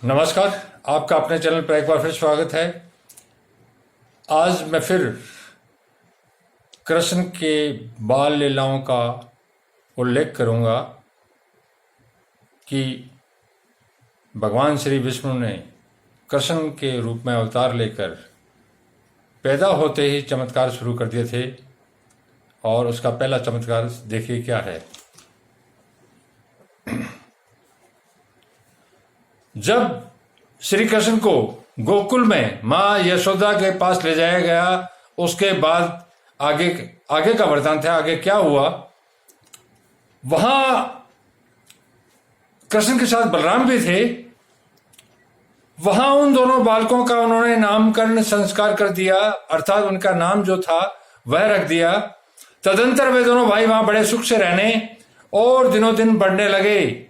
नमस्कार, आपका अपने चैनल पर एक बार फिर स्वागत है। आज मैं फिर कृष्ण के बाल लीलाओं का उल्लेख करूंगा कि भगवान श्री विष्णु ने कृष्ण के रूप में अवतार लेकर पैदा होते ही चमत्कार शुरू कर दिए थे। और उसका पहला चमत्कार देखिए क्या है। जब श्री कृष्ण को गोकुल में मां यशोदा के पास ले जाया गया, उसके बाद आगे का वृतांत है। आगे क्या हुआ, वहां कृष्ण के साथ बलराम भी थे। वहां उन दोनों बालकों का उन्होंने नामकरण संस्कार कर दिया, अर्थात उनका नाम जो था वह रख दिया। तदंतर वे दोनों भाई वहां बड़े सुख से रहने और दिनों दिन बढ़ने लगे।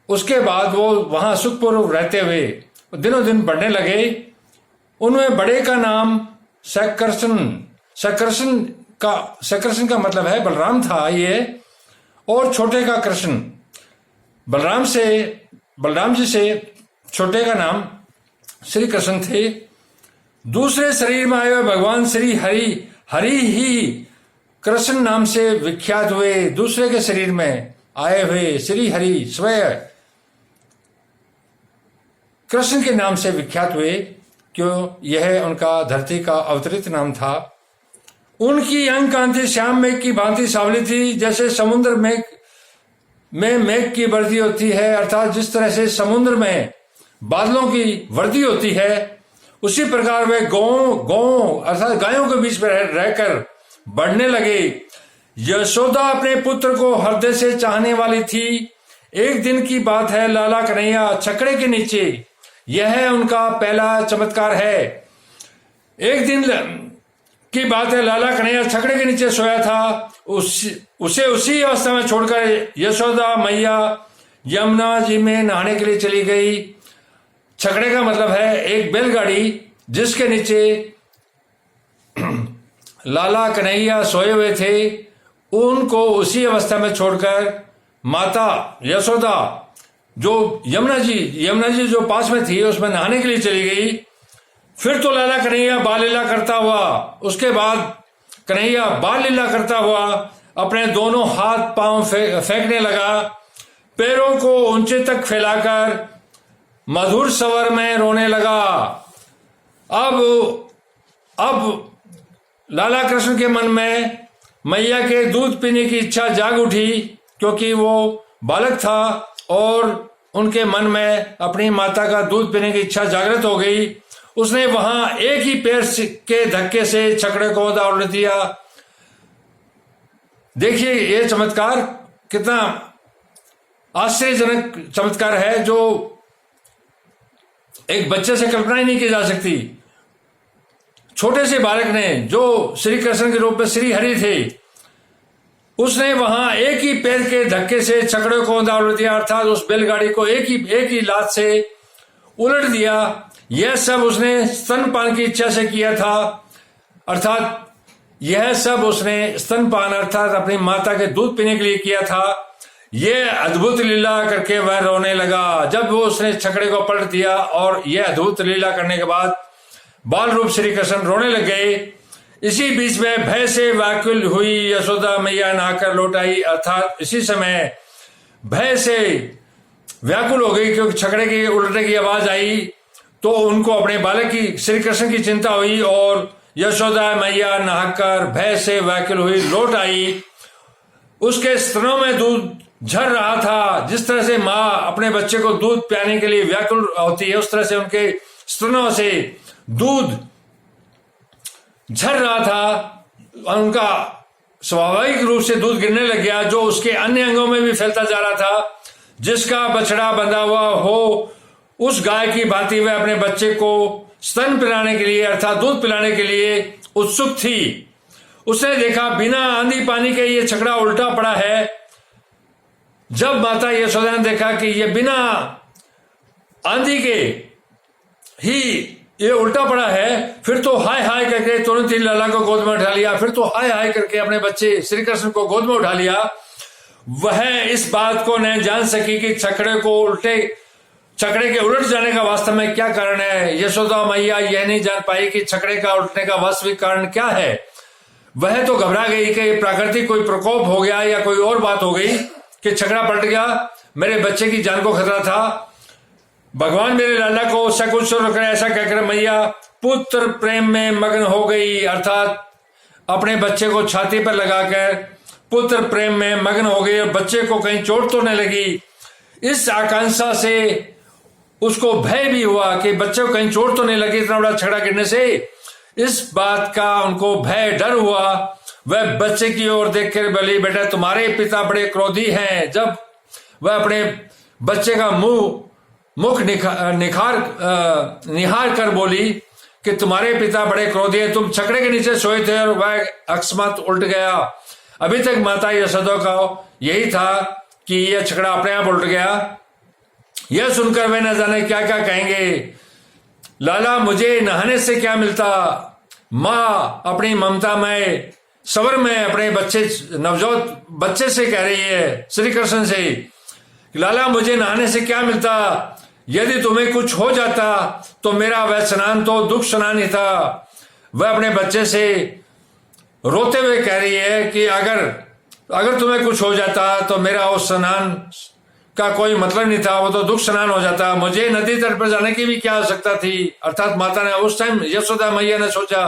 उसके बाद वो वहां सुखपूर्वक रहते हुए दिनों दिन बढ़ने लगे। उनमें बड़े का नाम सकर्षण का मतलब है बलराम था ये, और छोटे का कृष्ण। बलराम जी से छोटे का नाम श्री कृष्ण थे। दूसरे शरीर में आए हुए भगवान श्री हरि ही कृष्ण नाम से विख्यात हुए। दूसरे के शरीर में आए हुए श्री हरि स्वयं कृष्ण के नाम से विख्यात हुए, क्यों यह उनका धरती का अवतरित नाम था। उनकी अंग कांति श्याम मेघ की भांति सावली थी, जैसे समुद्र में मेघ की वर्दी होती है, अर्थात जिस तरह से समुद्र में बादलों की वर्दी होती है, उसी प्रकार वे गौ अर्थात गायों के बीच में रहकर बढ़ने लगे। यशोदा अपने पुत्र को हृदय से चाहने वाली थी। एक दिन की बात है, लाला कन्हैया छकड़े के नीचे, यह उनका पहला चमत्कार है। एक दिन की बात है, लाला कन्हैया छकड़े के नीचे सोया था। उसे उसी अवस्था में छोड़कर यशोदा मैया यमुना जी में नहाने के लिए चली गई। छकड़े का मतलब है एक बैलगाड़ी, जिसके नीचे लाला कन्हैया सोए हुए थे। उनको उसी अवस्था में छोड़कर माता यशोदा जो यमुना जी जो पास में थी, उसमें नहाने के लिए चली गई। फिर तो लाला कन्हैया बाल लीला करता हुआ, उसके बाद कन्हैया बाल लीला करता हुआ अपने दोनों हाथ पांव फेंकने लगा, पैरों को ऊंचे तक फैलाकर मधुर स्वर में रोने लगा। अब लाला कृष्ण के मन में मैया के दूध पीने की इच्छा जाग उठी, क्योंकि वो बालक था और उनके मन में अपनी माता का दूध पीने की इच्छा जागृत हो गई। उसने वहां एक ही पैर के धक्के से छकड़े को दौड़ दिया। देखिए ये चमत्कार कितना आश्चर्यजनक चमत्कार है, जो एक बच्चे से कल्पना ही नहीं की जा सकती। छोटे से बालक ने, जो श्री कृष्ण के रूप में श्री हरि थे, उसने वहां एक ही पैर के धक्के से छकड़े को दौड़ दिया, अर्थात उस बैलगाड़ी को एक ही लात से उलट दिया। यह सब उसने स्तनपान की इच्छा से किया था, अर्थात यह सब उसने स्तनपान अर्थात अपनी माता के दूध पीने के लिए किया था। यह अद्भुत लीला करके वह रोने लगा। जब वो उसने छकड़े को पलट दिया और यह अद्भुत लीला करने के बाद बाल रूप श्री कृष्ण रोने लग गए। इसी बीच में भय से व्याकुल हुई यशोदा मैया नहाकर लौट आई, अर्थात इसी समय भय से व्याकुल हो गई, क्योंकि छकड़े के उलटने की आवाज आई तो उनको अपने बालक की श्री कृष्ण की चिंता हुई और यशोदा मैया नहाकर भय से व्याकुल हुई लौट आई। उसके स्तनों में दूध झर रहा था। जिस तरह से माँ अपने बच्चे को दूध पिलाने के लिए व्याकुल होती है, उस तरह से उनके स्तनों से दूध झर रहा था। उनका स्वाभाविक रूप से दूध गिरने लग गया, जो उसके अन्य अंगों में भी फैलता जा रहा था। जिसका बछड़ा बंधा हुआ हो, उस गाय की भांति वह अपने बच्चे को स्तन पिलाने के लिए अर्थात दूध पिलाने के लिए उत्सुक थी। उसने देखा बिना आंधी पानी के ये छकड़ा उल्टा पड़ा है। जब माता यशोदा ने देखा कि ये बिना आंधी के ही ये उल्टा पड़ा है, फिर तो हाय हाय करके तुरंत ही लाला को गोद में उठा लिया। फिर तो हाय हाय करके अपने बच्चे श्री कृष्ण को गोद में उठा लिया। वह इस बात को नहीं जान सकी कि छकड़े को छकड़े के उलट जाने का वास्तव में क्या कारण है? यशोदा मैया यह नहीं जान पाई कि छकड़े का उलटने का वास्तविक कारण क्या है। वह तो घबरा गई कि प्राकृतिक कोई प्रकोप हो गया या कोई और बात हो गई कि छकड़ा पलट गया, मेरे बच्चे की जान को खतरा था। भगवान मेरे लाला को सकुशल रखकर ऐसा कहकर मैया पुत्र प्रेम में मग्न हो गई, अर्थात अपने बच्चे को छाती पर लगाकर पुत्र प्रेम में मग्न हो गई और बच्चे को कहीं चोट तो नहीं लगी। इस आकांक्षा से उसको भय भी हुआ कि बच्चे को कहीं चोट तो नहीं लगी इतना बड़ा छकड़ा गिरने से। इस बात का उनको भय डर हुआ। वह बच्चे की ओर देखकर बोली, बेटा तुम्हारे पिता बड़े क्रोधी हैं। जब वह अपने बच्चे का मुख निहार कर बोली कि तुम्हारे पिता बड़े क्रोधी हैं, तुम छकड़े के नीचे सोए थे और वह अकस्मात उल्ट गया। अभी तक माता यशोदा का यही था कि यह छकड़ा अपने आप उल्ट गया। यह सुनकर वे न जाने क्या क्या कहेंगे। लाला मुझे नहाने से क्या मिलता? माँ अपनी ममता में सबर में अपने नवजात बच्चे से कह रही है, श्री कृष्ण से, लाला मुझे नहाने से क्या मिलता? यदि तुम्हें कुछ हो जाता तो मेरा वह स्नान तो दुख स्नान ही था। वह अपने बच्चे से रोते हुए कह रही है कि अगर तुम्हें कुछ हो जाता तो मेरा उस स्नान का कोई मतलब नहीं था, वो तो दुख स्नान हो जाता। मुझे नदी तट पर जाने की भी क्या आवश्यकता थी? अर्थात माता ने उस टाइम, यशोदा मैया ने सोचा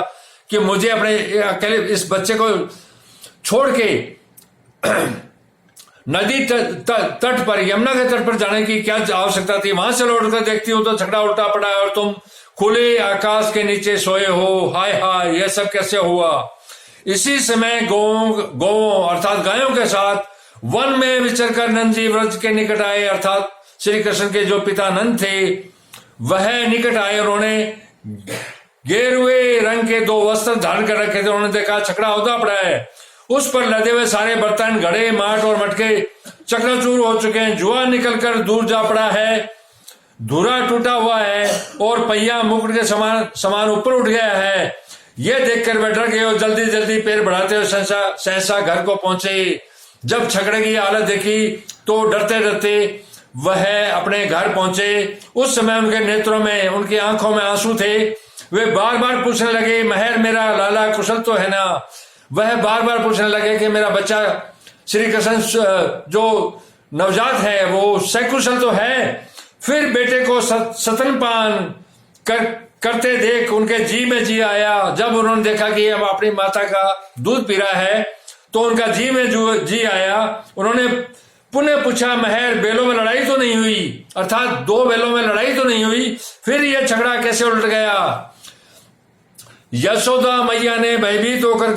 कि मुझे अपने अकेले इस बच्चे को छोड़ के नदी तट पर, यमुना के तट पर जाने की क्या आवश्यकता थी? वहां से लौट कर देखती हूं तो छकड़ा उल्टा पड़ा है और तुम खुले आकाश के नीचे सोए हो। हाय हाय, यह सब कैसे हुआ? इसी समय गौ अर्थात गायों के साथ वन में विचर कर नंद जी व्रज के निकट आए, अर्थात श्री कृष्ण के जो पिता नंद थे वह निकट आए। उन्होंने गेरुए रंग के 2 वस्त्र धारण कर रखे थे। उन्होंने देखा छकड़ा उदा पड़ा है, उस पर लदे हुए सारे बर्तन, घड़े, माट और मटके चकनाचूर हो चुके हैं। जुआ निकलकर दूर जा पड़ा है, धुरा टूटा हुआ है और पहिया मुकुट के समान ऊपर उठ गया है। यह देखकर वे डर गए और जल्दी जल्दी पैर बढ़ाते हुए सहसा घर को पहुंचे। जब छकड़े की हालत देखी तो डरते डरते वह अपने घर पहुंचे। उस समय उनके नेत्रों में, उनकी आंखों में आंसू थे। वे बार बार पूछने लगे, महर मेरा लाला कुशल तो है ना? वह बार बार पूछने लगे कि मेरा बच्चा श्री कृष्ण जो नवजात है वो सकुशल तो है। फिर बेटे को स्तनपान करते देख उनके जी में जी आया। जब उन्होंने देखा कि अब अपनी माता का दूध पी रहा है तो उनका जी में जी आया। उन्होंने पुनः पूछा, महर बैलों में लड़ाई तो नहीं हुई? अर्थात 2 बैलों में लड़ाई तो नहीं हुई? फिर यह छकड़ा कैसे उलट गया? यशोदा मैया ने भयभीत होकर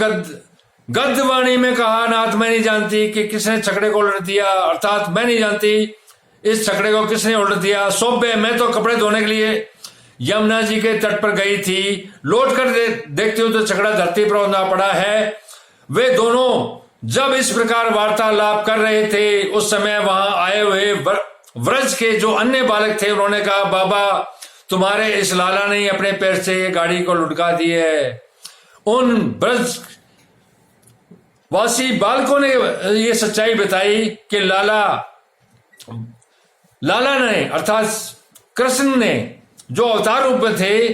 गद्यवाणी में कहा, नाथ मैं नहीं जानती कि किसने छकड़े को उलट दिया, अर्थात मैं नहीं जानती इस छकड़े को किसने उलट दिया। सौंपे, मैं तो कपड़े धोने के लिए यमुना जी के तट पर गई थी। लौट कर देखती हूं तो छकड़ा धरती पर उदा पड़ा है। वे दोनों जब इस प्रकार वार्तालाप कर रहे थे उस समय वहां आए हुए व्रज के जो अन्य बालक थे उन्होंने कहा, बाबा तुम्हारे इस लाला ने अपने पैर से ये गाड़ी को लुढ़का दी है। उन ब्रज वासी बालकों ने ये सच्चाई बताई कि लाला ने अर्थात कृष्ण ने जो अवतार रूप में थे,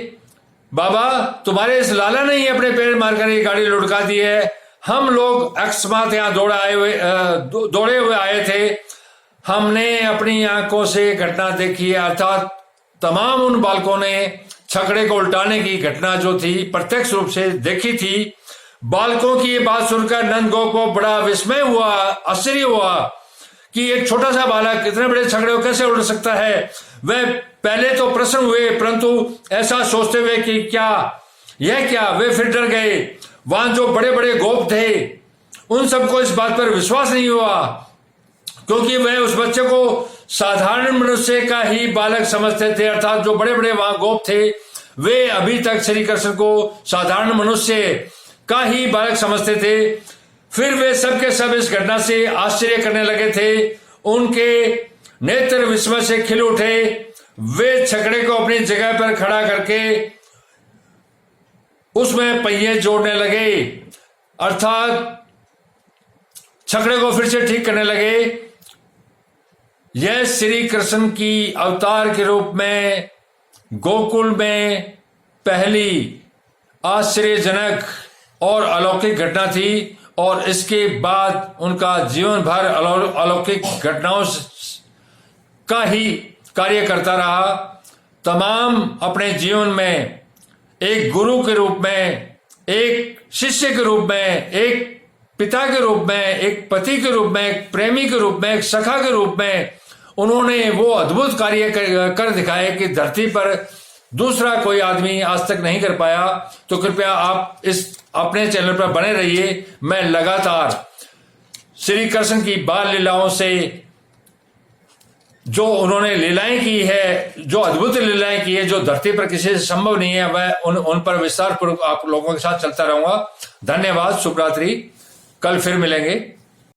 बाबा तुम्हारे इस लाला ने ही अपने पैर मारकर ये गाड़ी लुढ़का दी है। हम लोग अकस्मात यहाँ दौड़े हुए आए थे। हमने अपनी आंखों से घटना देखी है। अर्थात तमाम उन बालकों ने छकड़े को उल्टाने की घटना जो थी प्रत्यक्ष रूप से देखी थी। बालकों की ये बात सुनकर नंदगो को बड़ा विस्मय हुआ, आश्चर्य हुआ कि एक छोटा सा बालक इतने बड़े छकड़े को कैसे उल्ट सकता है। वे पहले तो प्रसन्न हुए, परंतु ऐसा सोचते हुए कि क्या वे फिर डर गए। वहां जो बड़े बड़े गोप थे उन सबको इस बात पर विश्वास नहीं हुआ, क्योंकि वह उस बच्चे को साधारण मनुष्य का ही बालक समझते थे। अर्थात जो बड़े बड़े वहां गोप थे वे अभी तक श्री कृष्ण को साधारण मनुष्य का ही बालक समझते थे। फिर वे सबके सब इस घटना से आश्चर्य करने लगे थे। उनके नेत्र विस्मय से खिल उठे। वे छकड़े को अपनी जगह पर खड़ा करके उसमें पहिए जोड़ने लगे, अर्थात छकड़े को फिर से ठीक करने लगे। यह श्री कृष्ण की अवतार के रूप में गोकुल में पहली आश्चर्यजनक और अलौकिक घटना थी, और इसके बाद उनका जीवन भर अलौकिक घटनाओं का ही कार्य करता रहा। तमाम अपने जीवन में एक गुरु के रूप में, एक शिष्य के रूप में, एक पिता के रूप में, एक पति के रूप में, एक प्रेमी के रूप में, एक सखा के रूप में उन्होंने वो अद्भुत कार्य कर दिखाए कि धरती पर दूसरा कोई आदमी आज तक नहीं कर पाया। तो कृपया आप इस अपने चैनल पर बने रहिए। मैं लगातार श्री कृष्ण की बाल लीलाओं से, जो उन्होंने लीलाएं की है, जो अद्भुत लीलाएं की है, जो धरती पर किसी से संभव नहीं है, मैं उन पर विस्तार पूर्वक आप लोगों के साथ चलता रहूंगा। धन्यवाद। शुभ रात्रि। कल फिर मिलेंगे।